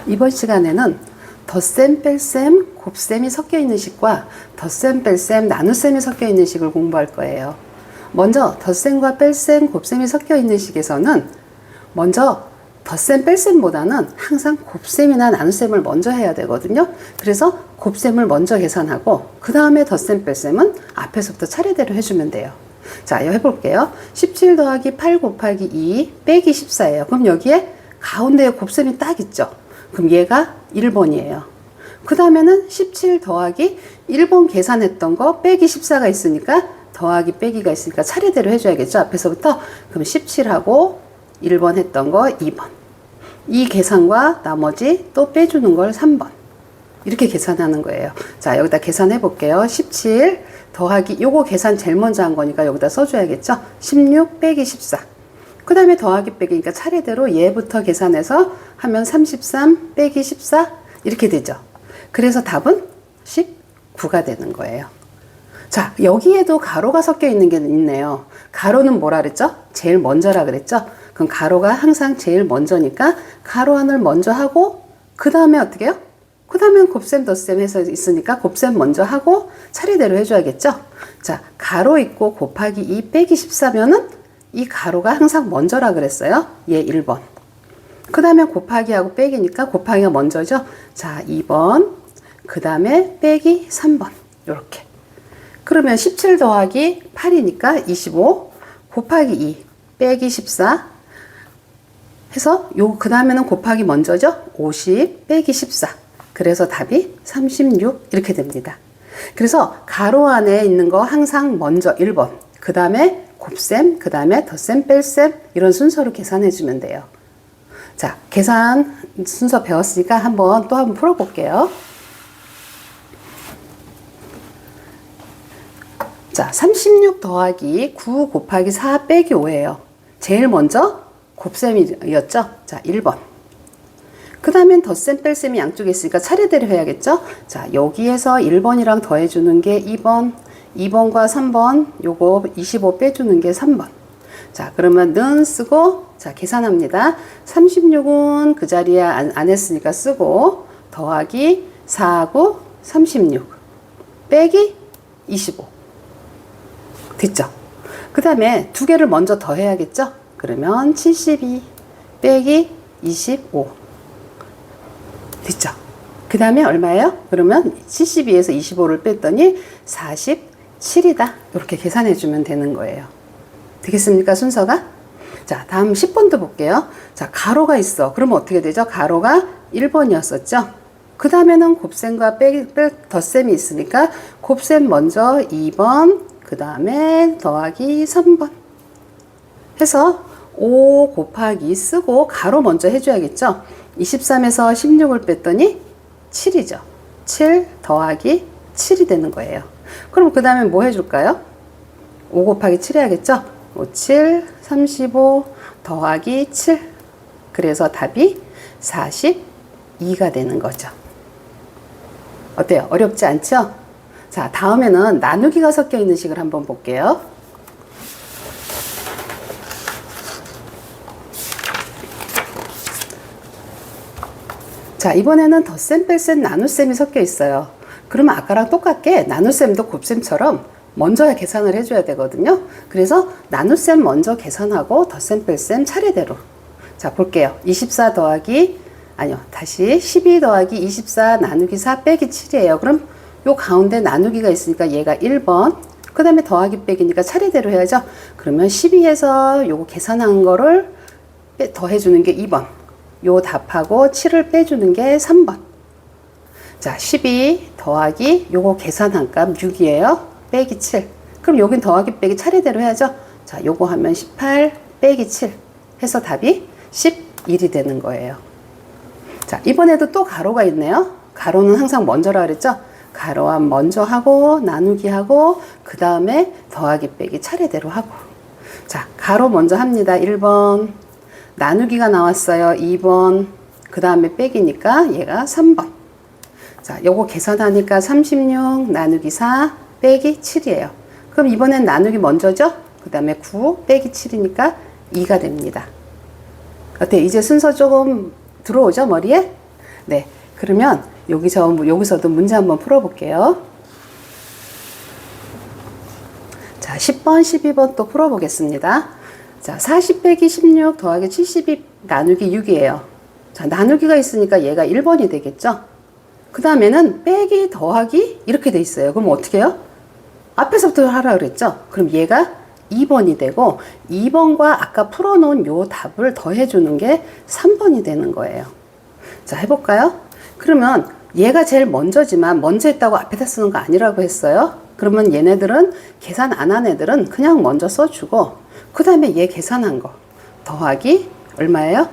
이번 시간에는 덧셈, 뺄셈, 곱셈이 섞여 있는 식과 덧셈, 뺄셈, 나눗셈이 섞여 있는 식을 공부할 거예요. 먼저 덧셈과 뺄셈, 곱셈이 섞여 있는 식에서는 먼저 덧셈, 뺄셈보다는 항상 곱셈이나 나눗셈을 먼저 해야 되거든요. 그래서 곱셈을 먼저 계산하고 그 다음에 덧셈, 뺄셈은 앞에서부터 차례대로 해주면 돼요. 자, 이거 해볼게요. 17 더하기 8 곱하기 2 빼기 14예요. 그럼 여기에 가운데에 곱셈이 딱 있죠. 그럼 얘가 1번이에요. 그 다음에는 17 더하기 1번 계산했던 거 빼기 14가 있으니까 더하기 빼기가 있으니까 차례대로 해줘야겠죠. 앞에서부터. 그럼 17하고 1번 했던 거 2번. 이 계산과 나머지 또 빼주는 걸 3번. 이렇게 계산하는 거예요. 자, 여기다 계산해 볼게요. 17 더하기 요거 계산 제일 먼저 한 거니까 여기다 써줘야겠죠. 16 빼기 14. 그 다음에 더하기 빼기니까 차례대로 얘부터 계산해서 하면 33 빼기 14 이렇게 되죠. 그래서 답은 19가 되는 거예요. 자, 여기에도 가로가 섞여 있는 게 있네요. 가로는 뭐라 그랬죠? 제일 먼저라 그랬죠? 그럼 가로가 항상 제일 먼저니까 가로 안을 먼저 하고 그 다음에 어떻게 해요? 그 다음엔 곱셈 덧셈 해서 있으니까 곱셈 먼저 하고 차례대로 해줘야겠죠? 자, 가로 있고 곱하기 2 빼기 14면은 이 가로가 항상 먼저라 그랬어요. 얘 1번. 그 다음에 곱하기 하고 빼기니까 곱하기가 먼저죠. 자, 2번. 그 다음에 빼기 3번. 요렇게. 그러면 17 더하기 8이니까 25 곱하기 2 빼기 14 해서 요 그 다음에는 곱하기 먼저죠. 50 빼기 14. 그래서 답이 36 이렇게 됩니다. 그래서 가로 안에 있는 거 항상 먼저 1번. 그 다음에 곱셈, 그 다음에 덧셈, 뺄셈 이런 순서로 계산해 주면 돼요. 자, 계산 순서 배웠으니까 또 한번 풀어볼게요. 자, 36 더하기 9 곱하기 4 빼기 5예요. 제일 먼저 곱셈이었죠. 자, 1번. 그 다음엔 덧셈, 뺄셈이 양쪽에 있으니까 차례대로 해야겠죠. 자, 여기에서 1번이랑 더해주는 게 2번. 2번과 3번 요거 25 빼주는 게 3번. 자, 그러면 는 쓰고 자 계산합니다. 36은 그 자리에 안 했으니까 쓰고 더하기 4하고 36 빼기 25 됐죠? 그 다음에 두 개를 먼저 더해야겠죠? 그러면 72 빼기 25 됐죠? 그 다음에 얼마예요? 그러면 72에서 25를 뺐더니 47이다. 이렇게 계산해 주면 되는 거예요. 되겠습니까? 순서가? 자, 다음 10번도 볼게요. 자, 가로가 있어. 그러면 어떻게 되죠? 가로가 1번이었었죠? 그 다음에는 곱셈과 덧셈이 있으니까 곱셈 먼저 2번, 그 다음에 더하기 3번 해서 5 곱하기 쓰고 가로 먼저 해줘야겠죠? 23에서 16을 뺐더니 7이죠. 7 더하기 7이 되는 거예요. 그럼 그 다음에 뭐 해줄까요? 5 곱하기 7 해야겠죠? 5, 7, 35 더하기 7. 그래서 답이 42가 되는 거죠. 어때요? 어렵지 않죠? 자, 다음에는 나누기가 섞여 있는 식을 한번 볼게요. 자, 이번에는 덧셈, 뺄셈, 나눗셈이 섞여 있어요. 그러면 아까랑 똑같게 나눗셈도 곱셈처럼 먼저 계산을 해줘야 되거든요. 그래서 나눗셈 먼저 계산하고 덧셈, 뺄셈 차례대로. 자, 볼게요. 24 더하기, 아니요, 다시 12 더하기 24 나누기 4 빼기 7이에요. 그럼 요 가운데 나누기가 있으니까 얘가 1번. 그 다음에 더하기 빼기니까 차례대로 해야죠. 그러면 12에서 요거 계산한 거를 더해주는 게 2번. 요 답하고 7을 빼주는 게 3번. 자, 12 더하기 요거 계산한 값 6이에요. 빼기 7. 그럼 여긴 더하기 빼기 차례대로 해야죠. 자, 요거 하면 18 빼기 7 해서 답이 11이 되는 거예요. 자, 이번에도 또 가로가 있네요. 가로는 항상 먼저라 그랬죠. 가로함 먼저 하고 나누기 하고 그 다음에 더하기 빼기 차례대로 하고. 자, 가로 먼저 합니다. 1번. 나누기가 나왔어요. 2번. 그 다음에 빼기니까 얘가 3번. 자, 요거 계산하니까 36 나누기 4 빼기 7이에요. 그럼 이번엔 나누기 먼저죠? 그 다음에 9 빼기 7이니까 2가 됩니다. 어때요? 이제 순서 조금 들어오죠? 머리에? 네. 그러면 여기서도 문제 한번 풀어볼게요. 자, 10번, 12번 또 풀어보겠습니다. 자, 40 빼기 16 더하기 72 나누기 6이에요. 자, 나누기가 있으니까 얘가 1번이 되겠죠? 그 다음에는 빼기 더하기 이렇게 돼 있어요. 그럼 어떻게 해요? 앞에서부터 하라 그랬죠? 그럼 얘가 2번이 되고 2번과 아까 풀어놓은 요 답을 더해주는 게 3번이 되는 거예요. 자, 해볼까요? 그러면 얘가 제일 먼저지만 먼저 했다고 앞에다 쓰는 거 아니라고 했어요. 그러면 얘네들은 계산 안 한 애들은 그냥 먼저 써주고 그 다음에 얘 계산한 거 더하기 얼마예요?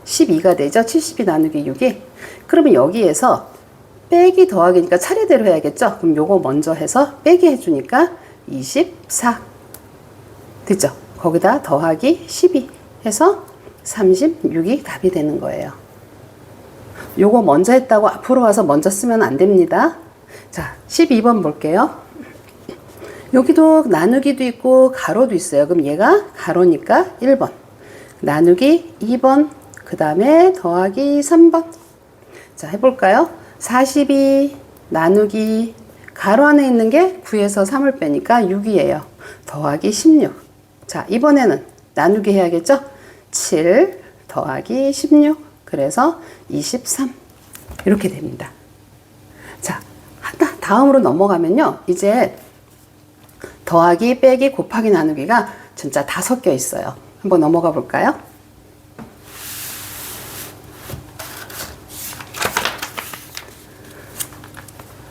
12가 되죠. 72 나누기 6이. 그러면 여기에서 빼기 더하기니까 차례대로 해야겠죠. 그럼 요거 먼저 해서 빼기 해주니까 24 됐죠. 거기다 더하기 12 해서 36이 답이 되는 거예요. 요거 먼저 했다고 앞으로 와서 먼저 쓰면 안 됩니다. 자, 12번 볼게요. 여기도 나누기도 있고 가로도 있어요. 그럼 얘가 가로니까 1번, 나누기 2번, 그 다음에 더하기 3번. 자, 해볼까요? 42 나누기 가로 안에 있는 게 9에서 3을 빼니까 6이에요. 더하기 16. 자, 이번에는 나누기 해야겠죠? 7 더하기 16. 그래서 23. 이렇게 됩니다. 자, 다음으로 넘어가면요. 이제 더하기, 빼기, 곱하기, 나누기가 진짜 다 섞여 있어요. 한번 넘어가 볼까요?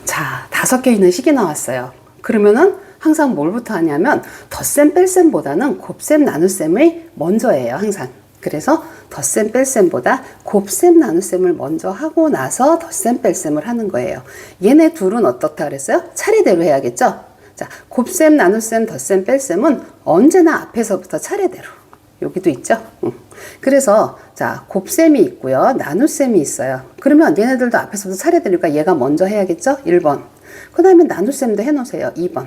자, 다 섞여 있는 식이 나왔어요. 그러면은 항상 뭘부터 하냐면 덧셈 뺄셈보다는 곱셈 나눗셈을 먼저 해요. 항상. 그래서 덧셈 뺄셈보다 곱셈 나눗셈을 먼저 하고 나서 덧셈 뺄셈을 하는 거예요. 얘네 둘은 어떻다 그랬어요? 차례대로 해야겠죠? 자, 곱셈 나눗셈 덧셈 뺄셈은 언제나 앞에서부터 차례대로. 여기도 있죠? 그래서 자, 곱셈이 있고요. 나눗셈이 있어요. 그러면 얘네들도 앞에서부터 차례대로니까 얘가 먼저 해야겠죠? 1번. 그 다음에 나눗셈도 해놓으세요. 2번.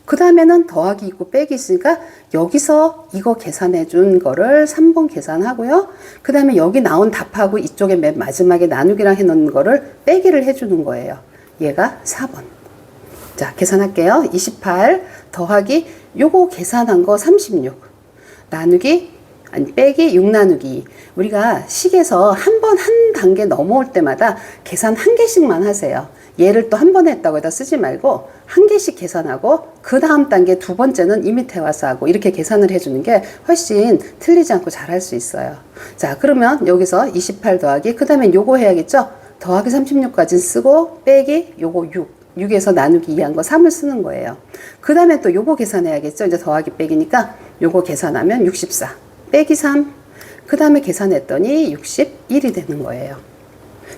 그 다음에는 더하기 있고 빼기 있으니까 여기서 이거 계산해 준 거를 3번 계산하고요. 그 다음에 여기 나온 답하고 이쪽에 맨 마지막에 나누기랑 해놓은 거를 빼기를 해주는 거예요. 얘가 4번. 자, 계산할게요. 28 더하기 요거 계산한 거 36 나누기 아니 빼기 6 나누기. 우리가 식에서 한 단계 넘어올 때마다 계산 한 개씩만 하세요. 얘를 또 한 번 했다고 해다 쓰지 말고 한 개씩 계산하고 그 다음 단계 두 번째는 이 밑에 와서 하고 이렇게 계산을 해주는 게 훨씬 틀리지 않고 잘 할 수 있어요. 자, 그러면 여기서 28 더하기 그 다음에 요거 해야겠죠? 더하기 36까지 쓰고 빼기 요거 6에서 나누기 2한 거 3을 쓰는 거예요. 그 다음에 또 요거 계산해야겠죠? 이제 더하기 빼기니까 요거 계산하면 64 빼기 3 그 다음에 계산했더니 61이 되는 거예요.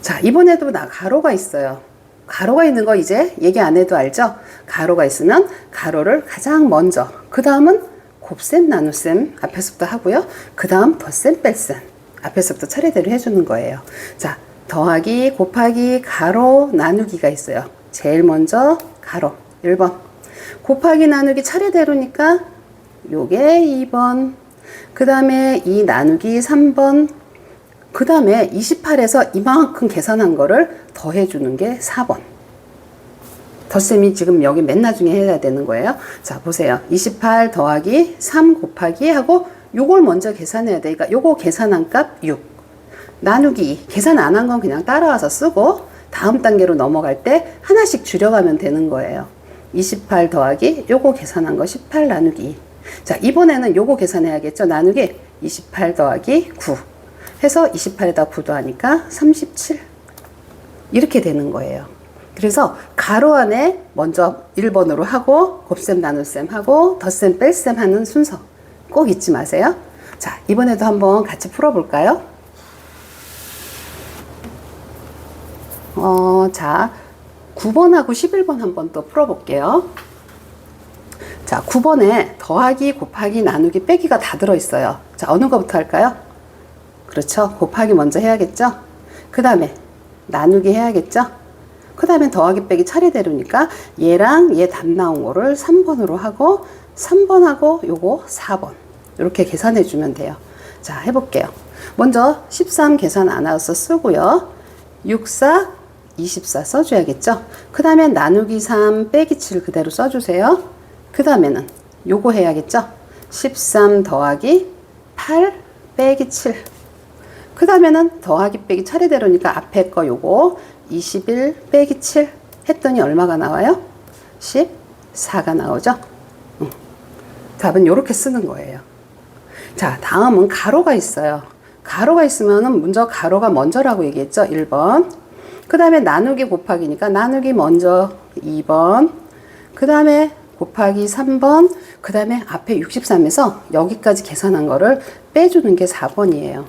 자, 이번에도 가로가 있어요. 가로가 있는 거 이제 얘기 안 해도 알죠? 가로가 있으면 가로를 가장 먼저, 그 다음은 곱셈 나눗셈 앞에서부터 하고요. 그 다음 덧셈 뺄셈 앞에서부터 차례대로 해주는 거예요. 자, 더하기 곱하기 가로 나누기가 있어요. 제일 먼저 가로 1번, 곱하기 나누기 차례대로니까 요게 2번, 그 다음에 이 나누기 3번, 그 다음에 28에서 이만큼 계산한 거를 더해주는 게 4번. 덧셈이 지금 여기 맨 나중에 해야 되는 거예요. 자, 보세요. 28 더하기 3 곱하기 하고 요걸 먼저 계산해야 되니까 요거 계산한 값 6. 나누기 계산 안 한 건 그냥 따라와서 쓰고 다음 단계로 넘어갈 때 하나씩 줄여가면 되는 거예요. 28 더하기 요거 계산한 거 18 나누기. 자, 이번에는 요거 계산해야겠죠. 나누기 28 더하기 9 해서 28에다 9도 하니까 37 이렇게 되는 거예요. 그래서 가로 안에 먼저 1번으로 하고 곱셈 나눗셈 하고 덧셈 뺄셈 하는 순서 꼭 잊지 마세요. 자, 이번에도 한번 같이 풀어볼까요? 자, 9번하고 11번 한번 또 풀어볼게요. 자, 9번에 더하기, 곱하기, 나누기, 빼기가 다 들어있어요. 자, 어느 거부터 할까요? 그렇죠. 곱하기 먼저 해야겠죠. 그 다음에 나누기 해야겠죠. 그 다음에 더하기, 빼기 차례대로니까 얘랑 얘 답 나온 거를 3번으로 하고 3번하고 요거 4번 이렇게 계산해 주면 돼요. 자, 해볼게요. 먼저 13 계산 안 와서 쓰고요. 6, 4, 24 써줘야겠죠? 그 다음에 나누기 3 빼기 7 그대로 써주세요. 그 다음에는 요거 해야겠죠? 13 더하기 8 빼기 7. 그 다음에는 더하기 빼기 차례대로니까 앞에 거 요거 21 빼기 7 했더니 얼마가 나와요? 14가 나오죠? 답은 요렇게 쓰는 거예요. 자, 다음은 가로가 있어요. 가로가 있으면은 먼저 가로가 먼저라고 얘기했죠? 1번. 그 다음에 나누기 곱하기니까 나누기 먼저 2번. 그 다음에 곱하기 3번. 그 다음에 앞에 63에서 여기까지 계산한 거를 빼주는 게 4번이에요.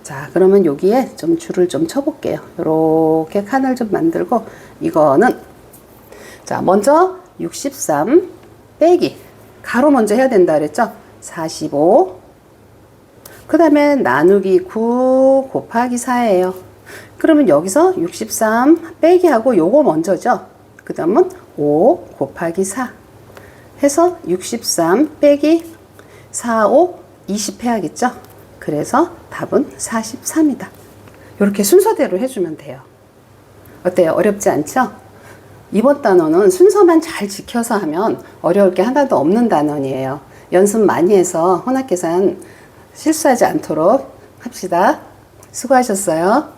자, 그러면 여기에 좀 줄을 좀 쳐볼게요. 이렇게 칸을 좀 만들고, 이거는, 자, 먼저 63 빼기. 가로 먼저 해야 된다 그랬죠? 45. 그 다음에 나누기 9 곱하기 4예요. 그러면 여기서 63 빼기 하고 요거 먼저죠. 그 다음은 5 곱하기 4 해서 63 빼기 4, 5, 20 해야겠죠. 그래서 답은 43이다. 이렇게 순서대로 해주면 돼요. 어때요? 어렵지 않죠? 이번 단어는 순서만 잘 지켜서 하면 어려울 게 하나도 없는 단원이에요. 연습 많이 해서 혼합계산 실수하지 않도록 합시다. 수고하셨어요.